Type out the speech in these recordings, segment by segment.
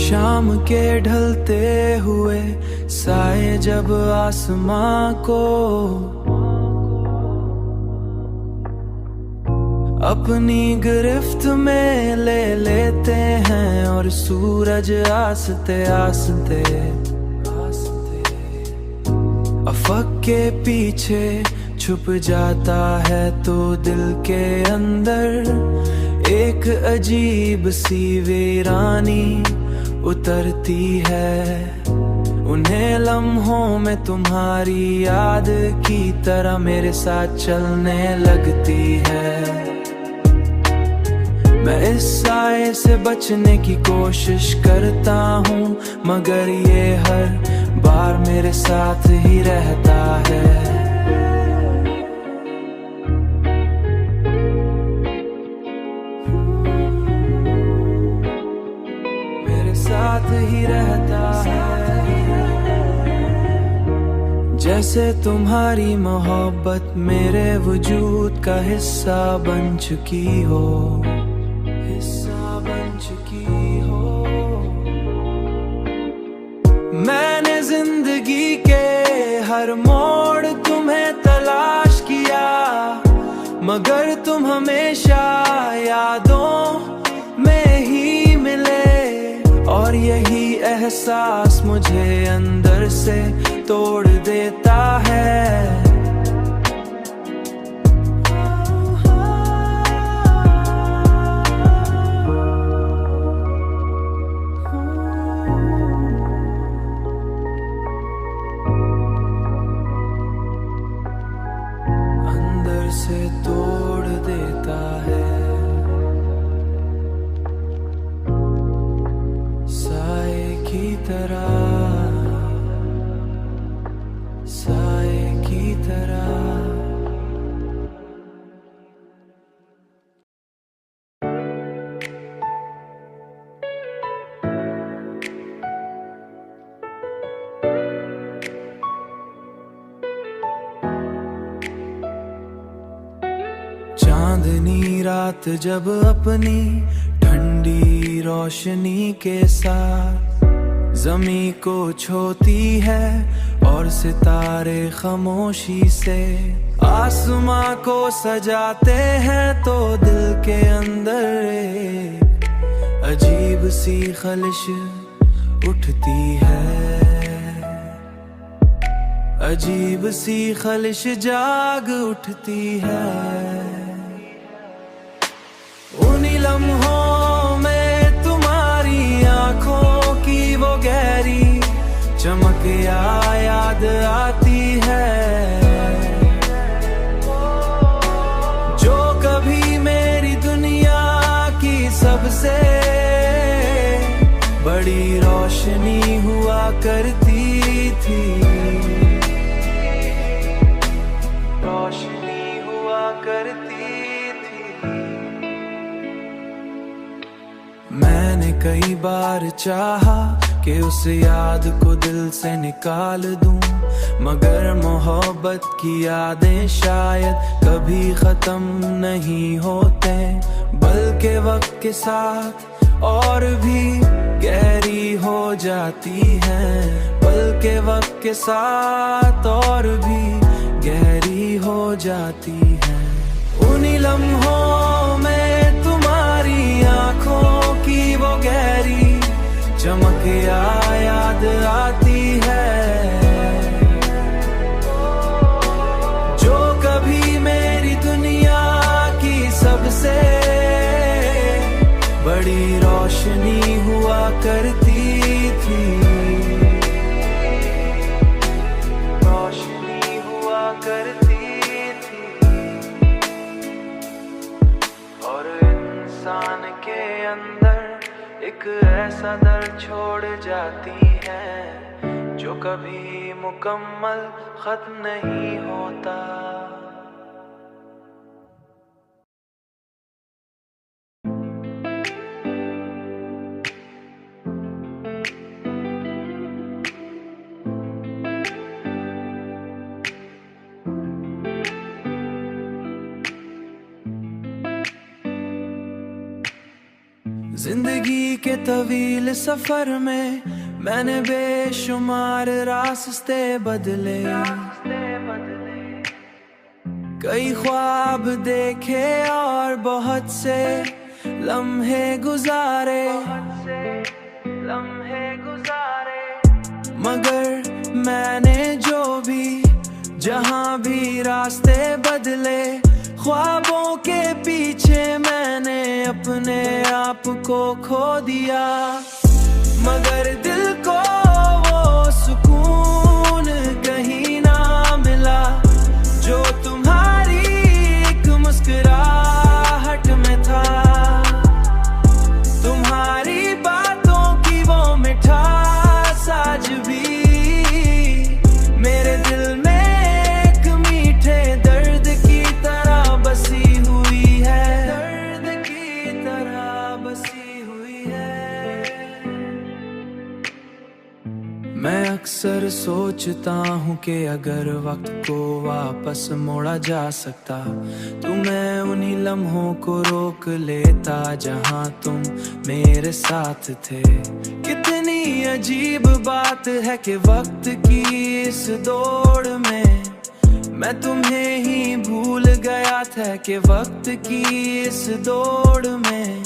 शाम के ढलते हुए साए जब आसमां को अपनी गिरफ्त में ले लेते हैं, और सूरज आस्ते आस्ते अफक के पीछे छुप जाता है, तो दिल के अंदर एक अजीब सी वीरानी उतरती है। उन्हें लम्हों में तुम्हारी याद की तरह मेरे साथ चलने लगती है। मैं इस साए से बचने की कोशिश करता हूँ, मगर ये हर बार मेरे साथ ही रहता है। साथ ही रहता है। जैसे तुम्हारी मोहब्बत मेरे वजूद का हिस्सा बन चुकी हो, हिस्सा बन चुकी हो। मैंने जिंदगी के हर मोड़ तुम्हें तलाश किया, मगर तुम हमेशा यादों में ही मिले, और यही एहसास मुझे अंदर से तोड़ देता है। अंदर से तोड़ देता है। साए की तरह चांदनी रात जब अपनी ठंडी रोशनी के साथ ज़मीं को छूती है, और सितारे खामोशी से आसमां को सजाते हैं, तो दिल के अंदर एक अजीब सी खलिश उठती है। अजीब सी खलिश जाग उठती है। उन्हीं लम्हों में तुम्हारी आंखों की वो गहरी चमक याद आती है, जो कभी मेरी दुनिया की सबसे बड़ी रोशनी हुआ करती थी। रोशनी हुआ करती थी। मैंने कई बार चाहा कि उस याद को दिल से निकाल दूं, मगर मोहब्बत की यादें शायद कभी खत्म नहीं होते, बल्कि वक्त के साथ और भी गहरी हो जाती हैं, बल्कि वक्त के साथ और भी गहरी हो जाती हैं। उन्हीं लम्हों में तुम्हारी आंखों की वो गहरी चमक याद आती है, जो कभी मेरी दुनिया की सबसे बड़ी रोशनी हुआ करती थी। रोशनी हुआ करती थी। और इंसान के अंदर एक ऐसा दर्द छोड़ जाती है, जो कभी मुकम्मल खत्म नहीं होता। जिंदगी के तवील सफर में मैंने बेशुमार रास्ते बदले, कई ख्वाब देखे और बहुत से लम्हे गुजारे, मगर मैंने जो भी जहां भी रास्ते बदले, ख्वाबों के पीछे मैंने अपने आप को खो दिया। मगर दिल को वो सुकून कहीं ना मिला जो तुम्हारी एक मुस्कुराहट में था। तुम्हारी बातों की वो मिठास आज भी मेरे दिल में एक मीठे दर्द की तरह बसी हुई है, दर्द की तरह बसी हुई है। मैं अक्सर सोचता हूँ कि अगर वक्त को वापस मोड़ा जा सकता तो मैं उन्हीं लम्हों को रोक लेता जहाँ तुम मेरे साथ थे। कितनी अजीब बात है कि वक्त की इस दौड़ में मैं तुम्हें ही भूल गया था, कि वक्त की इस दौड़ में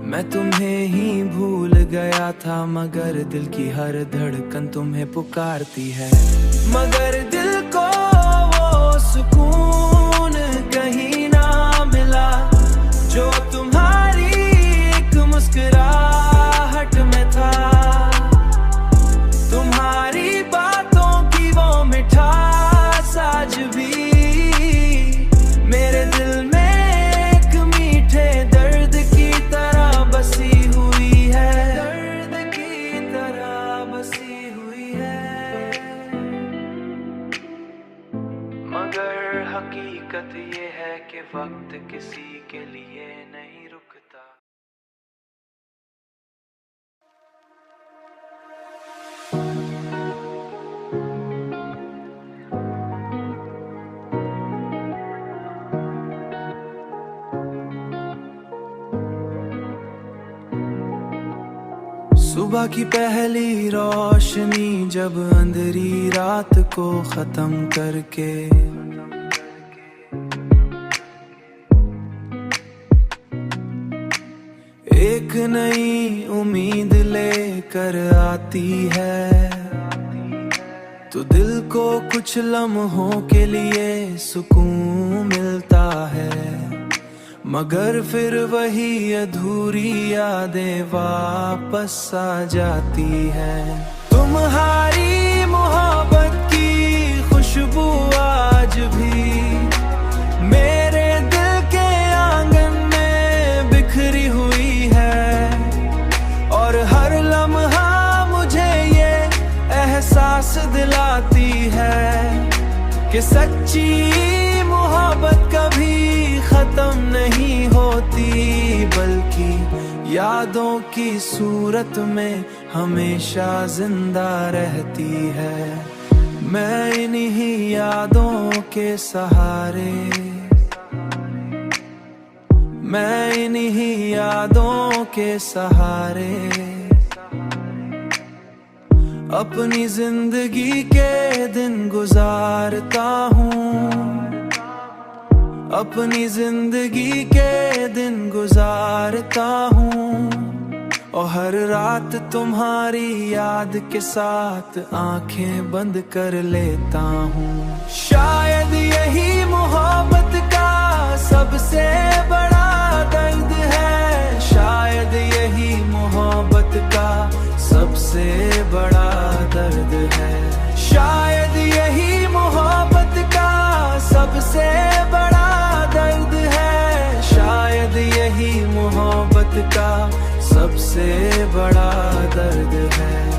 मैं तुम्हें ही भूल गया था। मगर दिल की हर धड़कन तुम्हें पुकारती है, मगर दिल को वो सुकून कहीं ना मिला जो तुम्हारी एक मुस्कुराहट में था। तुम्हारी बातों की वो मिठास आज भी मेरे दिल में एक मीठे दर्द की तरह बसी हुई है, दर्द की तरह बसी हुई है। मगर हकीकत ये है कि वक्त किसी के लिए नहीं रुकता। सुबह की पहली रोशनी जब अंधेरी रात को खत्म करके एक नई उम्मीद लेकर आती है, तो दिल को कुछ लम्हों के लिए सुकून मिलता है। मगर फिर वही अधूरी यादें वापस आ जाती है। तुम्हारी मोहब्बत की खुशबू आज भी मेरे दिल के आंगन में बिखरी हुई है, और हर लम्हा मुझे ये एहसास दिलाती है कि सच्ची मोहब्बत कभी खत्म नहीं होती, बल्कि यादों की सूरत में हमेशा जिंदा रहती है। मैं इन्हीं यादों के सहारे, मैं इन्हीं यादों के सहारे अपनी जिंदगी के दिन गुजारता हूँ, अपनी जिंदगी के दिन गुजारता हूँ। और हर रात तुम्हारी याद के साथ आंखें बंद कर लेता हूँ। शायद यही मोहब्बत का सबसे बड़ा दर्द है, शायद यही मोहब्बत का सबसे बड़ा दर्द है, शायद यही मोहब्बत का सबसे बड़ा दर्द है, शायद यही मोहब्बत का सबसे बड़ा दर्द है।